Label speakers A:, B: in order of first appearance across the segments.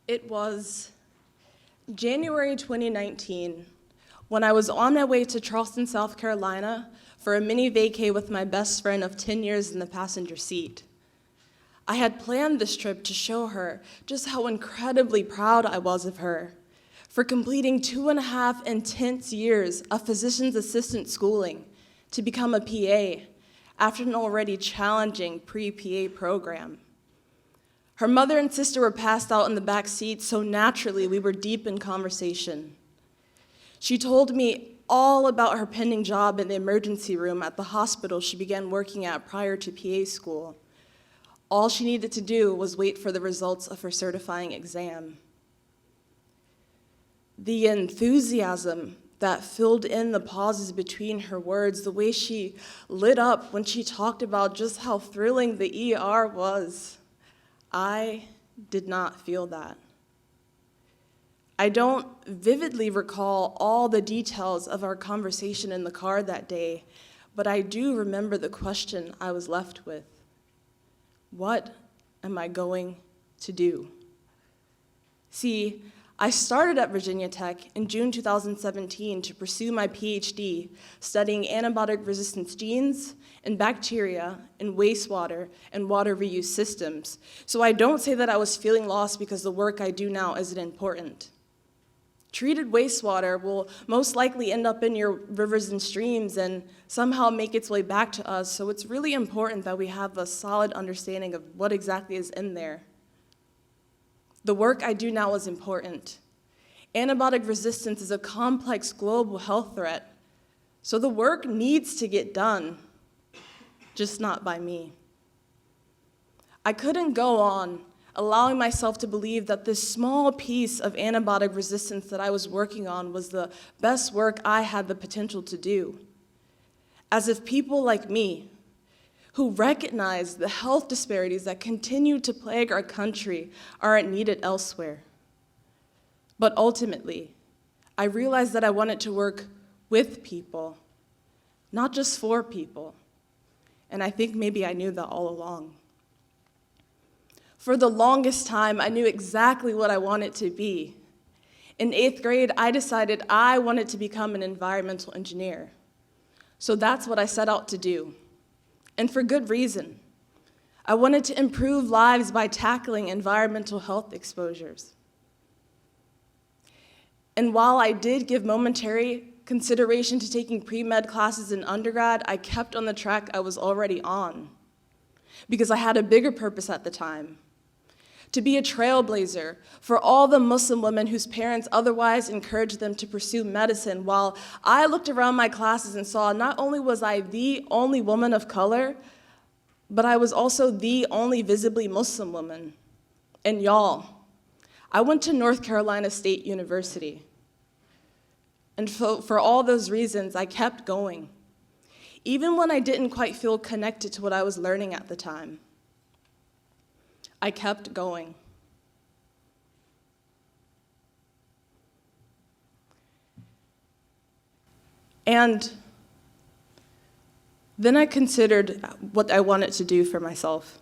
A: It was January 2019 when I was on my way to Charleston, South Carolina for a mini vacay with my best friend of 10 years in the passenger seat. I had planned this trip to show her just how incredibly proud I was of her for completing 2.5 intense years of physician's assistant schooling to become a PA after an already challenging pre-PA program. Her mother and sister were passed out in the back seat, so naturally we were deep in conversation. She told me all about her pending job in the emergency room at the hospital she began working at prior to PA school. All she needed to do was wait for the results of her certifying exam. The enthusiasm that filled in the pauses between her words, the way she lit up when she talked about just how thrilling the ER was, I did not feel that. I don't vividly recall all the details of our conversation in the car that day, but I do remember the question I was left with. What am I going to do? See, I started at Virginia Tech in June 2017 to pursue my PhD, studying antibiotic resistance genes and bacteria in wastewater and water reuse systems. So I don't say that I was feeling lost because the work I do now isn't important. Treated wastewater will most likely end up in your rivers and streams and somehow make its way back to us, so it's really important that we have a solid understanding of what exactly is in there. The work I do now is important. Antibiotic resistance is a complex global health threat, so the work needs to get done, just not by me. I couldn't go on allowing myself to believe that this small piece of antibiotic resistance that I was working on was the best work I had the potential to do. As if people like me, who recognize the health disparities that continue to plague our country, aren't needed elsewhere. But ultimately, I realized that I wanted to work with people, not just for people. And I think maybe I knew that all along. For the longest time, I knew exactly what I wanted to be. In 8th grade, I decided I wanted to become an environmental engineer. So that's what I set out to do. And for good reason. I wanted to improve lives by tackling environmental health exposures. And while I did give momentary consideration to taking pre-med classes in undergrad, I kept on the track I was already on because I had a bigger purpose at the time: to be a trailblazer for all the Muslim women whose parents otherwise encouraged them to pursue medicine, while I looked around my classes and saw not only was I the only woman of color, but I was also the only visibly Muslim woman. And y'all, I went to North Carolina State University. And for all those reasons, I kept going, even when I didn't quite feel connected to what I was learning at the time. I kept going. And then I considered what I wanted to do for myself.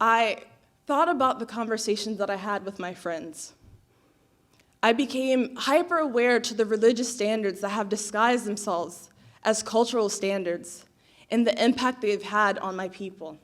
A: I thought about the conversations that I had with my friends. I became hyper-aware to the religious standards that have disguised themselves as cultural standards and the impact they've had on my people.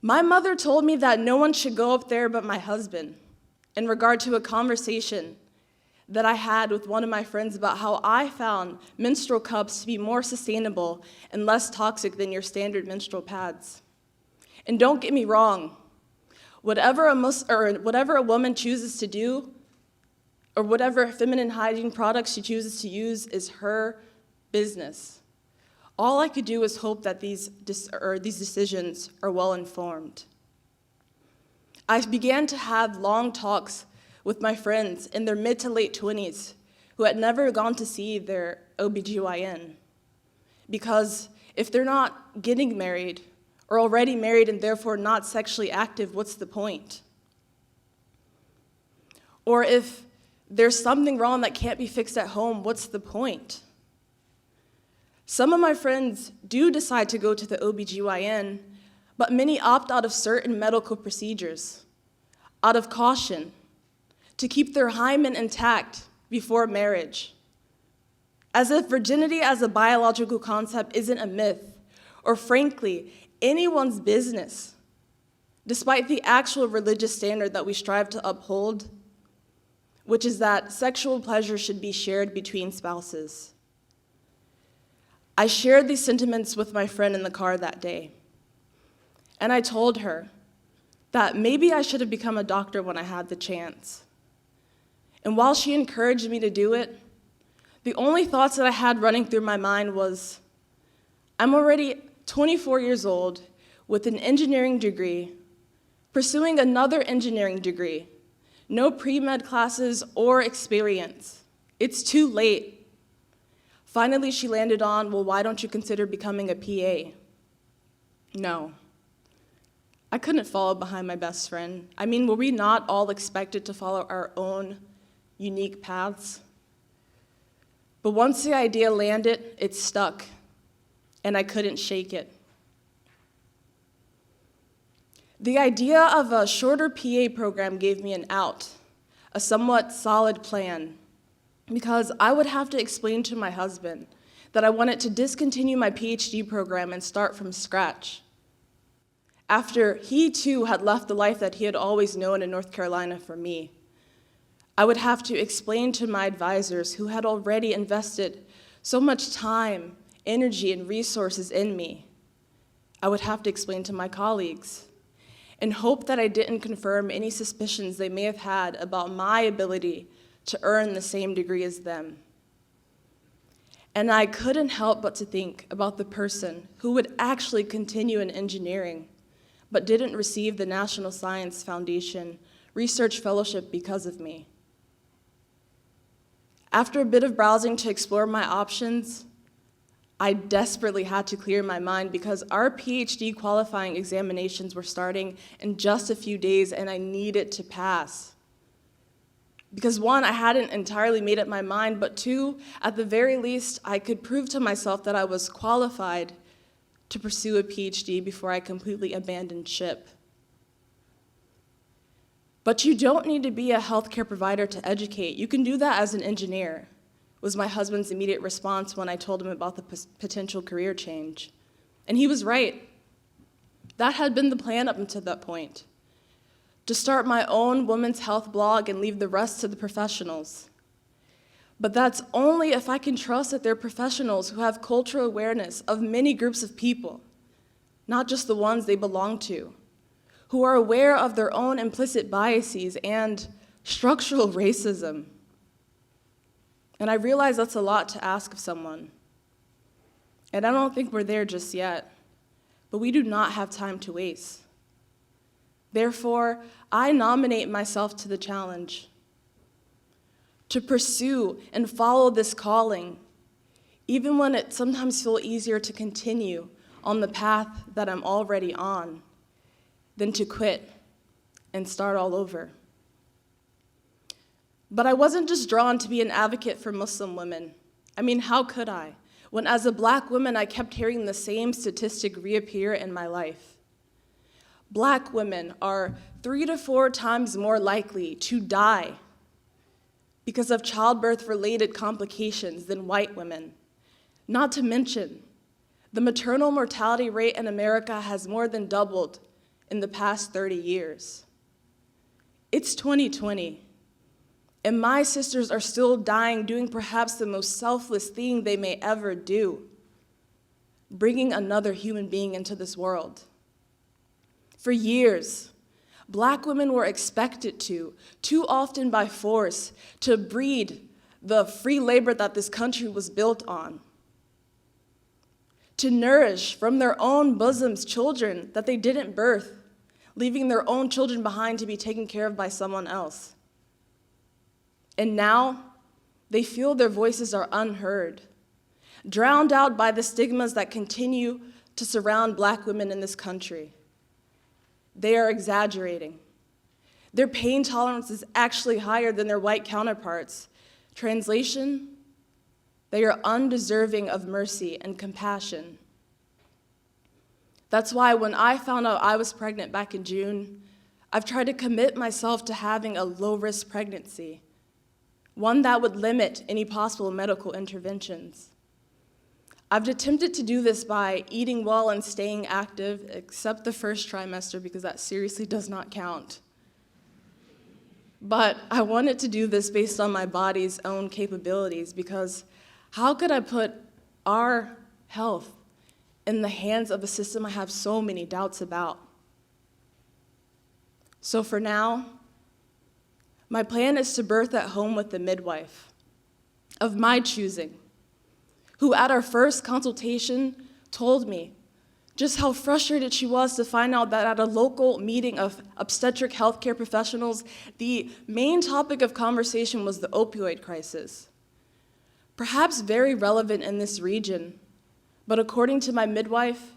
A: My mother told me that no one should go up there but my husband in regard to a conversation that I had with one of my friends about how I found menstrual cups to be more sustainable and less toxic than your standard menstrual pads. And don't get me wrong, whatever a woman chooses to do, or whatever feminine hygiene products she chooses to use is her business. All I could do is hope that these decisions are well informed. I began to have long talks with my friends in their mid to late 20s who had never gone to see their OBGYN. Because if they're not getting married, or already married and therefore not sexually active, what's the point? Or if there's something wrong that can't be fixed at home, what's the point? Some of my friends do decide to go to the OBGYN, but many opt out of certain medical procedures, out of caution, to keep their hymen intact before marriage, as if virginity as a biological concept isn't a myth, or frankly, anyone's business, despite the actual religious standard that we strive to uphold, which is that sexual pleasure should be shared between spouses. I shared these sentiments with my friend in the car that day, and I told her that maybe I should have become a doctor when I had the chance. And while she encouraged me to do it, the only thoughts that I had running through my mind was, I'm already 24 years old with an engineering degree, pursuing another engineering degree, no pre-med classes or experience. It's too late. Finally, she landed on, well, why don't you consider becoming a PA? No. I couldn't follow behind my best friend. I mean, were we not all expected to follow our own unique paths? But once the idea landed, it stuck, and I couldn't shake it. The idea of a shorter PA program gave me an out, a somewhat solid plan, because I would have to explain to my husband that I wanted to discontinue my PhD program and start from scratch, after he too had left the life that he had always known in North Carolina for me. I would have to explain to my advisors who had already invested so much time, energy, and resources in me. I would have to explain to my colleagues and hope that I didn't confirm any suspicions they may have had about my ability to earn the same degree as them. And I couldn't help but to think about the person who would actually continue in engineering, but didn't receive the National Science Foundation Research Fellowship because of me. After a bit of browsing to explore my options, I desperately had to clear my mind because our PhD qualifying examinations were starting in just a few days and I needed to pass. Because one, I hadn't entirely made up my mind, but two, at the very least, I could prove to myself that I was qualified to pursue a PhD before I completely abandoned ship. But you don't need to be a healthcare provider to educate. You can do that as an engineer, was my husband's immediate response when I told him about the potential career change. And he was right. That had been the plan up until that point, to start my own women's health blog and leave the rest to the professionals. But that's only if I can trust that they're professionals who have cultural awareness of many groups of people, not just the ones they belong to, who are aware of their own implicit biases and structural racism. And I realize that's a lot to ask of someone. And I don't think we're there just yet, but we do not have time to waste. Therefore, I nominate myself to the challenge to pursue and follow this calling, even when it sometimes feels easier to continue on the path that I'm already on than to quit and start all over. But I wasn't just drawn to be an advocate for Muslim women. I mean, how could I, when as a Black woman I kept hearing the same statistic reappear in my life? Black women are 3 to 4 times more likely to die because of childbirth-related complications than white women. Not to mention, the maternal mortality rate in America has more than doubled in the past 30 years. It's 2020, and my sisters are still dying doing perhaps the most selfless thing they may ever do, bringing another human being into this world. For years, Black women were expected to, too often by force, to breed the free labor that this country was built on, to nourish from their own bosoms children that they didn't birth, leaving their own children behind to be taken care of by someone else. And now, they feel their voices are unheard, drowned out by the stigmas that continue to surround Black women in this country. They are exaggerating. Their pain tolerance is actually higher than their white counterparts. Translation, they are undeserving of mercy and compassion. That's why when I found out I was pregnant back in June, I've tried to commit myself to having a low-risk pregnancy, one that would limit any possible medical interventions. I've attempted to do this by eating well and staying active, except the first trimester, because that seriously does not count. But I wanted to do this based on my body's own capabilities, because how could I put our health in the hands of a system I have so many doubts about? So for now, my plan is to birth at home with a midwife of my choosing, who at our first consultation told me just how frustrated she was to find out that at a local meeting of obstetric healthcare professionals, the main topic of conversation was the opioid crisis. Perhaps very relevant in this region, but according to my midwife,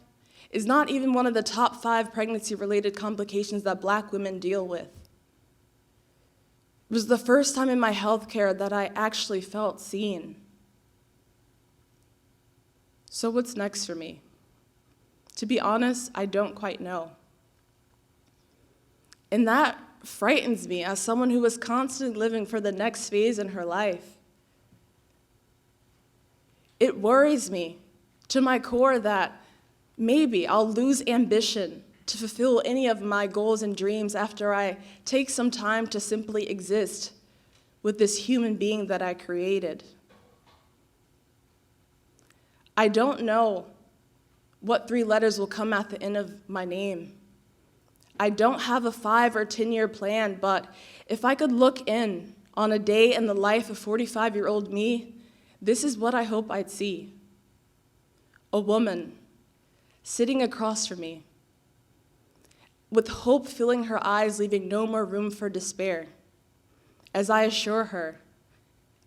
A: is not even one of the top 5 pregnancy-related complications that Black women deal with. It was the first time in my healthcare that I actually felt seen. So what's next for me? To be honest, I don't quite know. And that frightens me as someone who is constantly living for the next phase in her life. It worries me to my core that maybe I'll lose ambition to fulfill any of my goals and dreams after I take some time to simply exist with this human being that I created. I don't know what 3 letters will come at the end of my name. I don't have a 5 or 10-year plan, but if I could look in on a day in the life of 45-year-old me, this is what I hope I'd see. A woman sitting across from me, with hope filling her eyes, leaving no more room for despair, as I assure her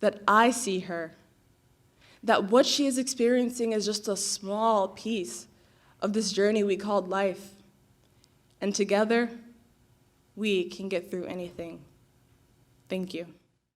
A: that I see her, that what she is experiencing is just a small piece of this journey we called life, and together, we can get through anything. Thank you.